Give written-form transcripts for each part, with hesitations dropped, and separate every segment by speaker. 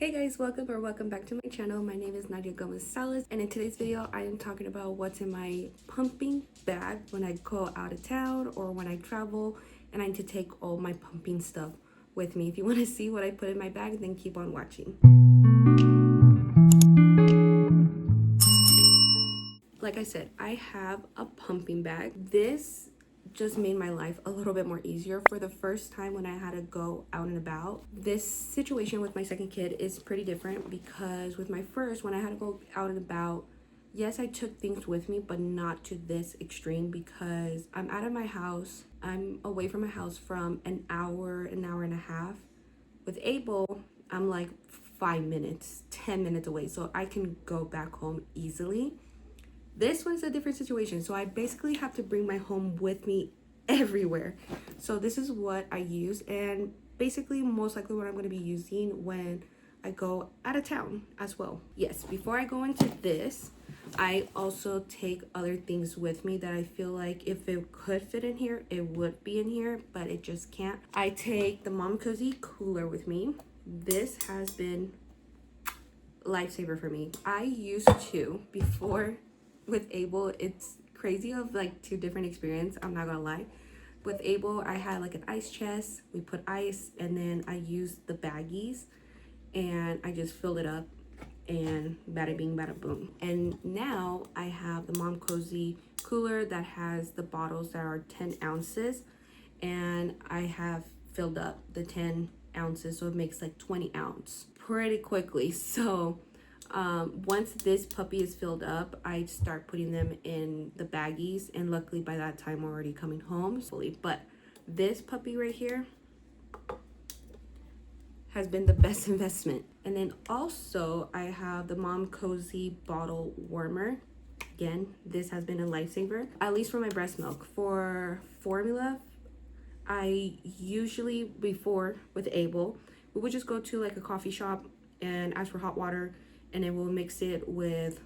Speaker 1: Hey guys, welcome back to my channel. My name is nadiagomezcelis, and in today's video I am talking about what's in my pumping bag when I go out of town or when I travel and I need to take all my pumping stuff with me. If you want to see what I put in my bag, then keep on watching. Like I said, I have a pumping bag. This just made my life a little bit more easier for the first time when I had to go out and about. This situation with my second kid is pretty different because with my first, when I had to go out and about, yes, I took things with me, but not to this extreme because I'm out of my house. I'm away from my house from an hour and a half. With Abel, I'm like 5 minutes, 10 minutes away, so I can go back home easily. This one's a different situation, so I basically have to bring my home with me everywhere. So this is what I use, and basically most likely what I'm going to be using when I go out of town as well. Yes, before I go into this, I also take other things with me that I feel like if it could fit in here, it would be in here, but it just can't. I take the Mom Cozy cooler with me. This has been lifesaver for me. I used to, before with Abel, it's crazy of like two different experience, I'm not gonna lie. With Abel, I had like an ice chest, we put ice, and then I used the baggies and I just filled it up and bada bing bada boom. And now I have the Mom Cozy cooler that has the bottles that are 10 ounces, and I have filled up the 10 ounces, so it makes like 20 ounce pretty quickly. So once this puppy is filled up, I start putting them in the baggies, and luckily by that time we're already coming home fully. But this puppy right here has been the best investment. And then also I have the Mom Cozy bottle warmer. Again, this has been a lifesaver, at least for my breast milk. For formula, I usually, before with Abel, we would just go to like a coffee shop and ask for hot water, and then we'll mix it with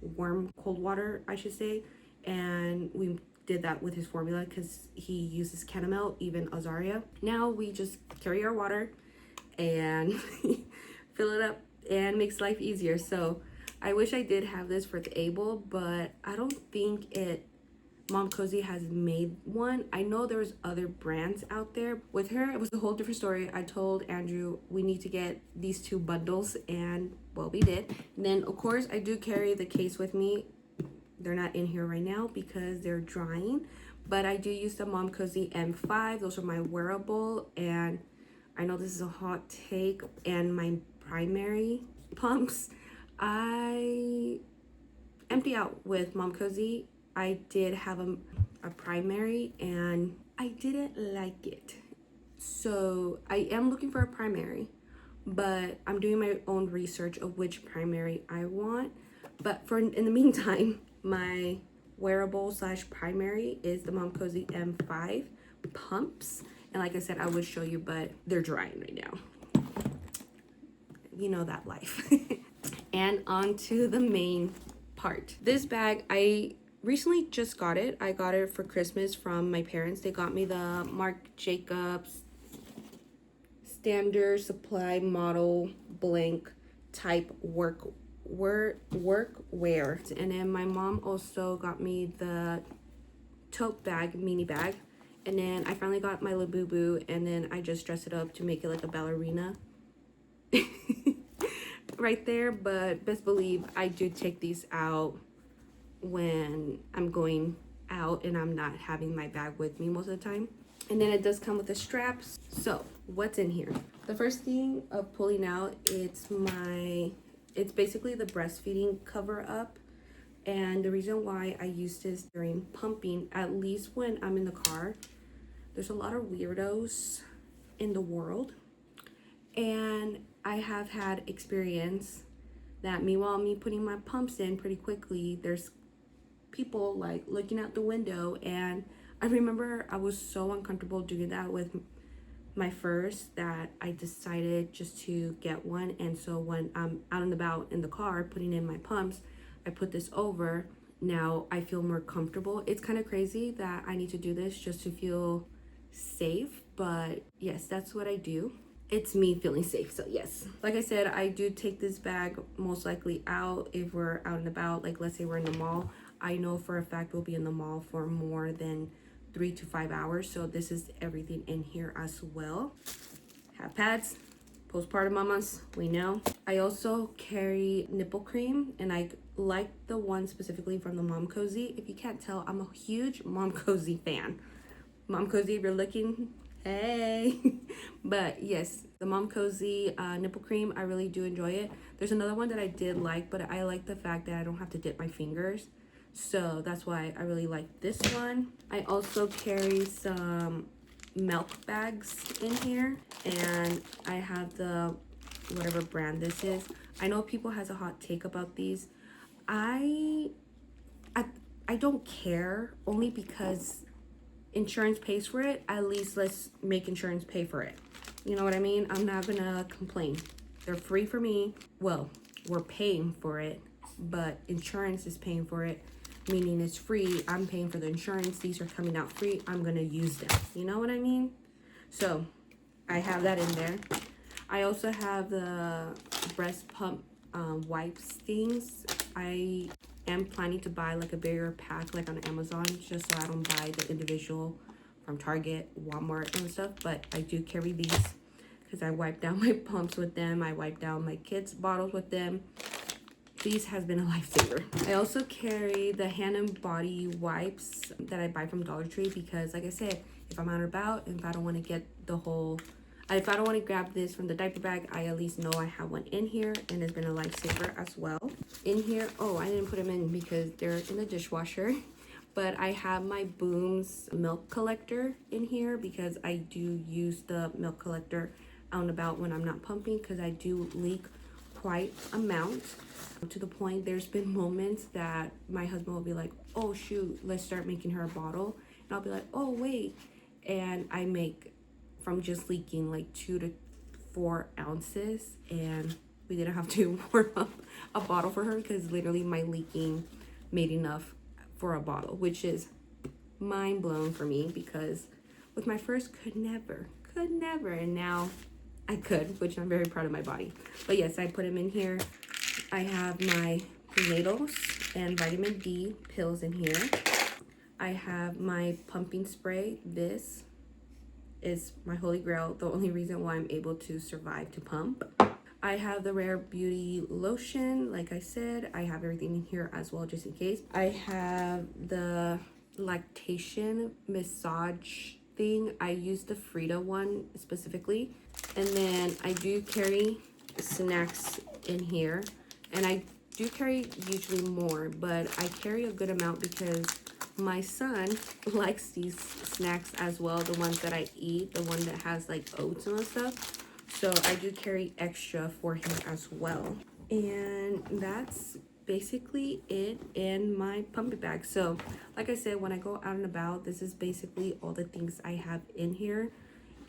Speaker 1: warm cold water, I should say. And we did that with his formula because he uses Catamel, even Azaria. Now we just carry our water and fill it up, and makes life easier. So I wish I did have this for the Abel, but I don't think Mom Cozy has made one. I know there's other brands out there. With her, it was a whole different story. I told Andrew we need to get these two bundles, and well, we did. And then of course I do carry the case with me. They're not in here right now because they're drying, but I do use the Mom Cozy M5. Those are my wearable, and I know this is a hot take, and my primary pumps, I empty out with Mom Cozy. I did have a primary and I didn't like it. So I am looking for a primary, but I'm doing my own research of which primary I want. But in the meantime, my wearable / primary is the Mom Cozy M5 pumps. And like I said, I would show you, but they're drying right now. You know that life. And on to the main part. This bag, I recently just got it. I got it for Christmas from my parents. They got me the Marc Jacobs standard supply model blank type workwear. And then my mom also got me the tote bag, mini bag. And then I finally got my Labubu, and then I just dressed it up to make it like a ballerina right there. But best believe I do take these out when I'm going out and I'm not having my bag with me most of the time. And then it does come with the straps. So what's in here? The first thing of pulling out, it's basically the breastfeeding cover up. And the reason why I use this during pumping, at least when I'm in the car, there's a lot of weirdos in the world, and I have had experience that meanwhile me putting my pumps in pretty quickly, there's people like looking out the window. And I remember I was so uncomfortable doing that with my first that I decided just to get one. And so when I'm out and about in the car putting in my pumps, I put this over. Now I feel more comfortable. It's kind of crazy that I need to do this just to feel safe, but yes, that's what I do. it's me feeling safe. So yes, like I said, I do take this bag most likely out if we're out and about. Like let's say we're in the mall, I know for a fact we'll be in the mall for more than 3 to 5 hours, so this is everything in here as well. Have pads, postpartum mamas, we know. I also carry nipple cream, and I like the one specifically from the Mom Cozy. If you can't tell, I'm a huge Mom Cozy fan. Mom Cozy, if you're looking, hey. But yes, the Mom Cozy nipple cream, I really do enjoy it. There's another one that I did like, but I like the fact that I don't have to dip my fingers, so that's why I really like this one. I also carry some milk bags in here, and I have the whatever brand this is. I know people has a hot take about these. I don't care, only because insurance pays for it. At least let's make insurance pay for it. You know what I mean? I'm not gonna complain. They're free for me. Well, we're paying for it, but insurance is paying for it, meaning it's free. I'm paying for the insurance. These are coming out free. I'm gonna use them. You know what I mean? So I have that in there. I also have the breast pump wipes things. I am planning to buy like a bigger pack like on Amazon, just so I don't buy the individual from Target, Walmart and stuff. But I do carry these because I wipe down my pumps with them. I wipe down my kids' bottles with them. These has been a lifesaver. I also carry the hand and body wipes that I buy from Dollar Tree because, like I said, if I'm out and about, if I don't want to get the whole, if I don't want to grab this from the diaper bag, I at least know I have one in here, and it's been a lifesaver as well. In here, oh, I didn't put them in because they're in the dishwasher, but I have my Booms milk collector in here because I do use the milk collector out and about when I'm not pumping, because I do leak quite amount, to the point there's been moments that my husband will be like, oh shoot, let's start making her a bottle, and I'll be like, oh wait, and I make from just leaking like 2 to 4 ounces, and we didn't have to warm up a bottle for her because literally my leaking made enough for a bottle, which is mind blown for me because with my first could never, and now I could, which I'm very proud of my body. But yes, I put them in here. I have my prenatals and vitamin D pills in here. I have my pumping spray. This is my holy grail, the only reason why I'm able to survive to pump. I have the Rare Beauty lotion. Like I said, I have everything in here as well, just in case. I have the lactation massage thing. I use the Frida one specifically. And then I do carry snacks in here, and I do carry usually more, but I carry a good amount because my son likes these snacks as well, the ones that I eat, the one that has like oats and stuff. So I do carry extra for him as well. And that's basically it in my pumping bag. So like I said, when I go out and about, this is basically all the things I have in here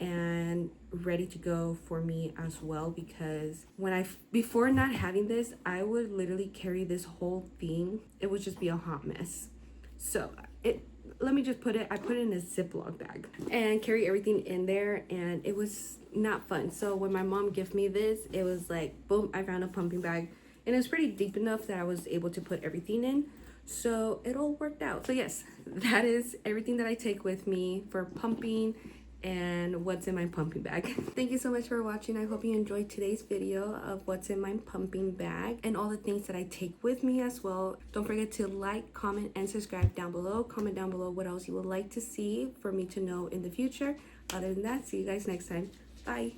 Speaker 1: and ready to go for me as well, because before not having this, I would literally carry this whole thing. It would just be a hot mess. So let me just I put it in a Ziploc bag and carry everything in there, and it was not fun. So when my mom gifted me this, it was like, boom, I found a pumping bag, and it was pretty deep enough that I was able to put everything in. So it all worked out. So yes, that is everything that I take with me for pumping and what's in my pumping bag. Thank you so much for watching. I hope you enjoyed today's video of what's in my pumping bag and all the things that I take with me as well. Don't forget to like, comment, and subscribe down below. Comment down below what else you would like to see for me to know in the future. Other than that, see you guys next time. Bye.